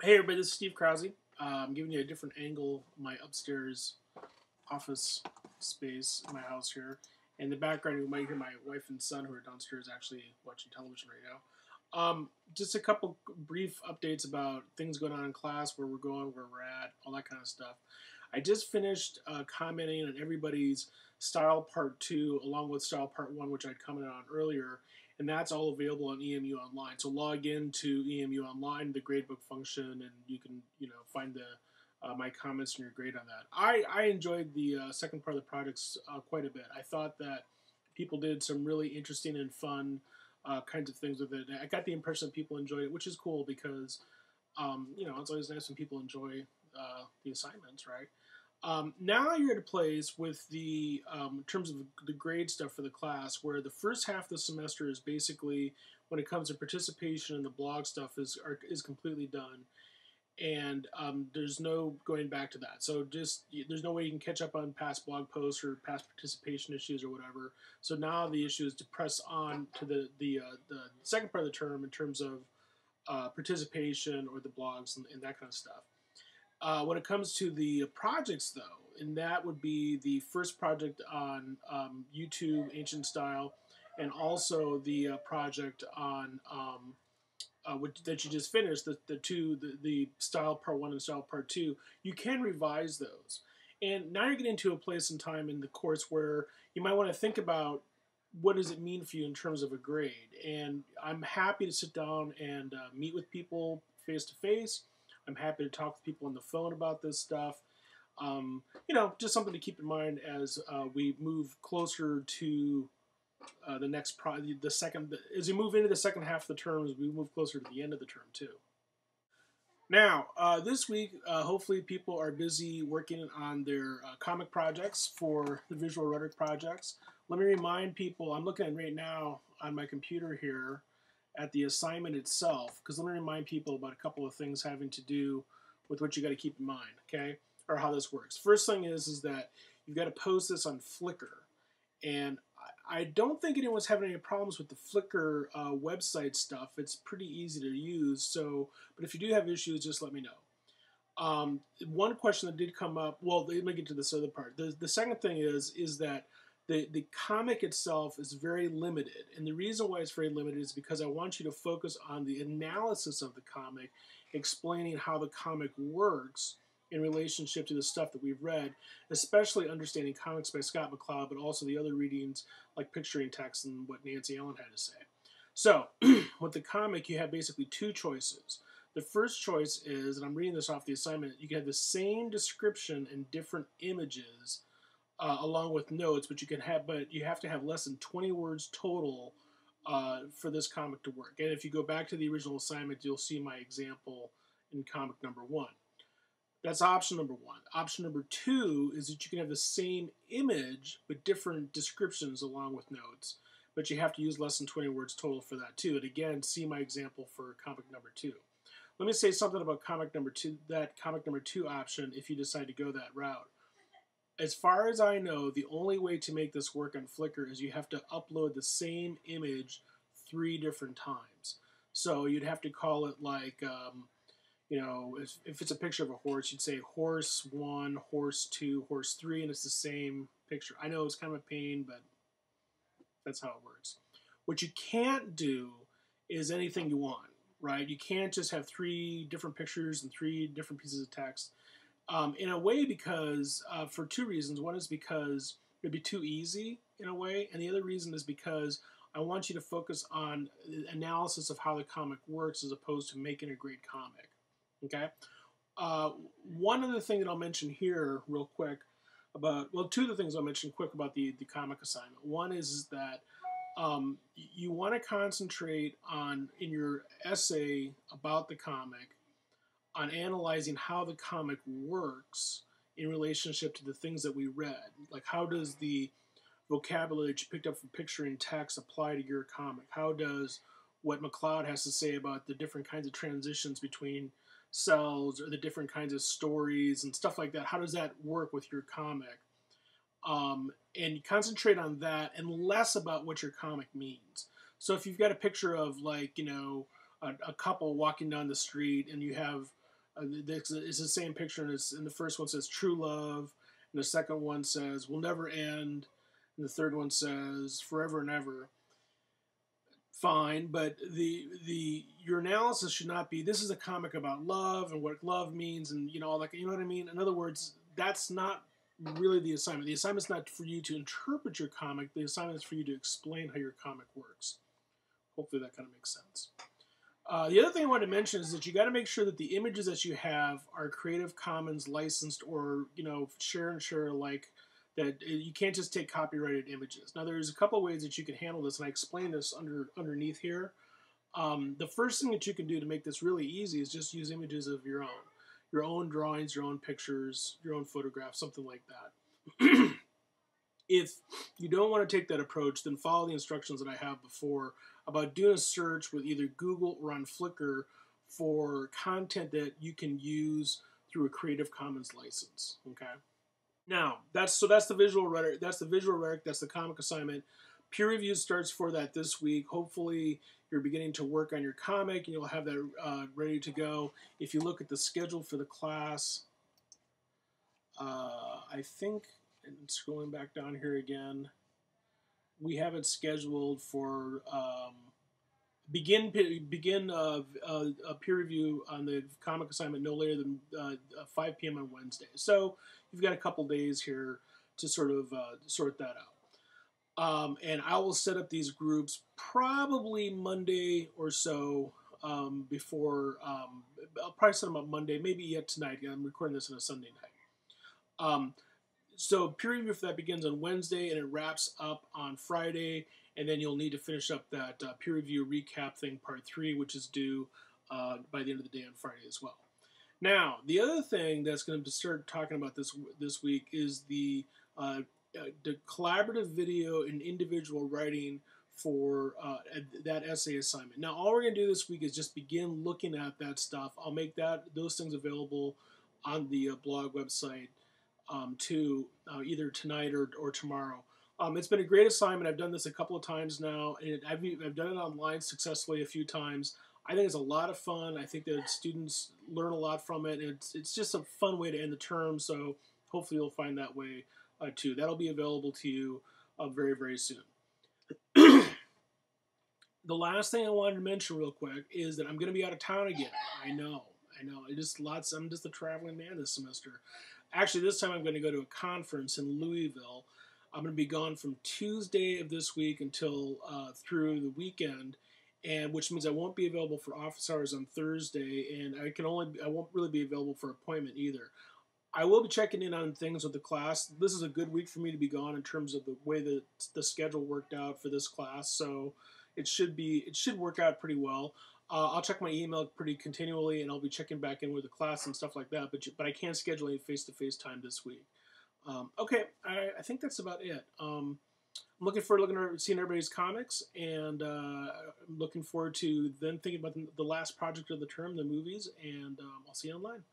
Hey everybody, this is Steve Krause. I'm giving you a different angle of my upstairs office space in my house here. In the background, you might hear my wife and son who are downstairs actually watching television right now. Just a couple brief updates about things going on in class, where we're going, where we're at, all that kind of stuff. I just finished commenting on everybody's style part 2 along with style part 1, which I'd commented on earlier, and that's all available on EMU Online. So log into EMU Online, the gradebook function, and you can find my comments and your grade on that. I enjoyed the second part of the projects quite a bit. I thought that people did some really interesting and fun kinds of things with it. I got the impression that people enjoyed it, which is cool because it's always nice when people enjoy the assignments, right? Now you're at a place with the in terms of the grade stuff for the class, where the first half of the semester is basically, when it comes to participation and the blog stuff, is completely done, and there's no going back to that. So there's no way you can catch up on past blog posts or past participation issues or whatever. So now the issue is to press on to the second part of the term in terms of participation or the blogs and that kind of stuff. When it comes to the projects, though, and that would be the first project on YouTube Ancient Style, and also the project on that you just finished, the Style Part 1 and Style Part 2, you can revise those. And now you're getting to a place in time in the course where you might want to think about what does it mean for you in terms of a grade. And I'm happy to sit down and meet with people face to face. I'm happy to talk to people on the phone about this stuff. Just something to keep in mind as we move closer to the next as we move into the second half of the term, as we move closer to the end of the term too. Now, this week, hopefully people are busy working on their comic projects for the visual rhetoric projects. Let me remind people, I'm looking right now on my computer here at the assignment itself, because let me remind people about a couple of things having to do with what you got to keep in mind, okay, or how this works. First thing is that you've got to post this on Flickr, and I don't think anyone's having any problems with the Flickr website stuff. It's pretty easy to use. So, but if you do have issues, just let me know. One question that did come up. Well, let me get to this other part. The second thing is that the comic itself is very limited, and the reason why it's very limited is because I want you to focus on the analysis of the comic, explaining how the comic works in relationship to the stuff that we've read, especially understanding comics by Scott McCloud, but also the other readings like Picturing Text and what Nancy Allen had to say. So, with the comic, you have basically two choices. The first choice is, and I'm reading this off the assignment, you can have the same description and different images along with notes, but you have to have less than 20 words total for this comic to work. And if you go back to the original assignment, you'll see my example in comic number 1. That's option number 1. Option number 2 is that you can have the same image with different descriptions along with notes, but you have to use less than 20 words total for that too. And again, see my example for comic number 2. Let me say something about comic number 2, that comic number 2 option, if you decide to go that route. As far as I know, the only way to make this work on Flickr is you have to upload the same image 3 different times. So you'd have to call it like, if it's a picture of a horse, you'd say horse 1, horse 2, horse 3, and it's the same picture. I know it's kind of a pain, but that's how it works. What you can't do is anything you want, right? You can't just have 3 different pictures and 3 different pieces of text. In a way, because for 2 reasons. One is because it'd be too easy in a way, and the other reason is because I want you to focus on analysis of how the comic works as opposed to making a great comic. Okay. One other thing that I'll mention here real quick about, well, 2 of the things I'll mention quick about the comic assignment. One is that you want to concentrate on, in your essay about the comic, on analyzing how the comic works in relationship to the things that we read. Like, how does the vocabulary that you picked up from Picturing Text apply to your comic? How does what McCloud has to say about the different kinds of transitions between cells or the different kinds of stories and stuff like that, how does that work with your comic? And concentrate on that and less about what your comic means. So if you've got a picture of, like, a couple walking down the street and you have It's the same picture, and the first one says "True Love," and the second one says "Will Never End," and the third one says "Forever and Ever." Fine, but the your analysis should not be, this is a comic about love and what love means, and all that. You know what I mean? In other words, that's not really the assignment. The assignment's not for you to interpret your comic. The assignment is for you to explain how your comic works. Hopefully that kind of makes sense. The other thing I wanted to mention is that you got to make sure that the images that you have are Creative Commons licensed, or share and share alike. That you can't just take copyrighted images. Now, there's a couple ways that you can handle this, and I explain this underneath here. The first thing that you can do to make this really easy is just use images of your own drawings, your own pictures, your own photographs, something like that. If you don't want to take that approach, then follow the instructions that I have before about doing a search with either Google or on Flickr for content that you can use through a Creative Commons license. Okay. Now, that's the visual rhetoric. That's the comic assignment. Peer review starts for that this week. Hopefully, you're beginning to work on your comic, and you'll have that ready to go. If you look at the schedule for the class, I think, and scrolling back down here again, we have it scheduled for begin a peer review on the comic assignment no later than 5 p.m. on Wednesday. So you've got a couple days here to sort of sort that out. And I will set up these groups probably Monday or so before. I'll probably set them up Monday, maybe yet tonight. I'm recording this on a Sunday night. So peer review for that begins on Wednesday, and it wraps up on Friday. And then you'll need to finish up that peer review recap thing, part 3, which is due by the end of the day on Friday as well. Now, the other thing that's going to start talking about this week is the collaborative video and individual writing for that essay assignment. Now, all we're going to do this week is just begin looking at that stuff. I'll make those things available on the blog website too, either tonight or tomorrow. It's been a great assignment. I've done this a couple of times now, and I've done it online successfully a few times. I think it's a lot of fun. I think that students learn a lot from it. It's just a fun way to end the term, so hopefully you'll find that way too. That'll be available to you very, very soon. The last thing I wanted to mention real quick is that I'm going to be out of town again. I know. I'm just a traveling man this semester. Actually, this time I'm going to go to a conference in Louisville. I'm going to be gone from Tuesday of this week until through the weekend, and which means I won't be available for office hours on Thursday, and I won't really be available for appointment either. I will be checking in on things with the class. This is a good week for me to be gone in terms of the way that the schedule worked out for this class, so it should work out pretty well. I'll check my email pretty continually, and I'll be checking back in with the class and stuff like that. But I can't schedule any face-to-face time this week. Okay, I think that's about it. I'm looking forward to seeing everybody's comics, and I'm looking forward to then thinking about the last project of the term, the movies, and I'll see you online.